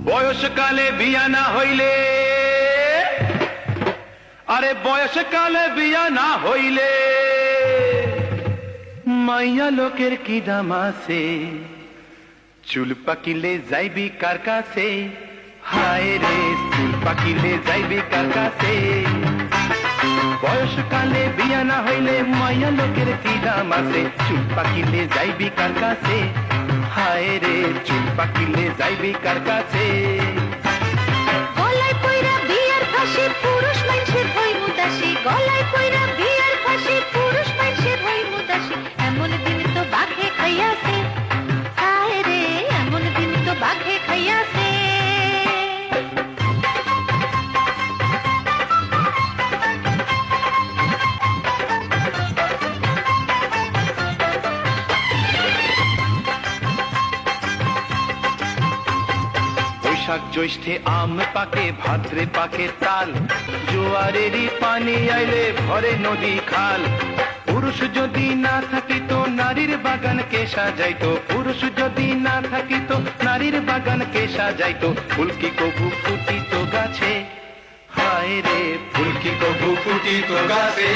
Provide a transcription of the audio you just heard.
বয়সকালে বিয়া না হইলে, আরে বয়সকালে বিয়া না হইলে মাইয়া লোকের কি দাম আছে, চুল পাকিলে যাইবি কার কাছে, হায় রে চুল পাকিলে যাইবি কার কাছে। বয়সকালে বিয়া না হইলে মাইয়া লোকের কি দাম আছে, চুল পাকিলে যাইবি কার কাছে, হায় রে চুল পাকিলে যাইবি কার কাছে। গলায় পয়রা বিয়ার ফাঁসি পুরুষ মানুষের হই মুদাসি, গলায় পয়রা বিয়ার ফাঁসি পুরুষ মানুষের হই মুদাসি। এমন দিন তো বাঘে খাইয়াছে, হায় রে এমন দিন তো বাঘে খাইয়াছে। বৈশাখ জ্যৈষ্ঠে আম পাকে, ভাদ্রে পাকে তাল, জোয়ারেরই পানি আইলে ভরে নদী খাল। পুরুষ যদি না থাকিত নারীর বাগান কে সাজাইতো, পুরুষ যদি না থাকিত নারীর বাগান কে সাজাইতো। ফুলকি কবু ফুটিত গাছে, হায় রে ফুলকি কবু ফুটিত গাছে।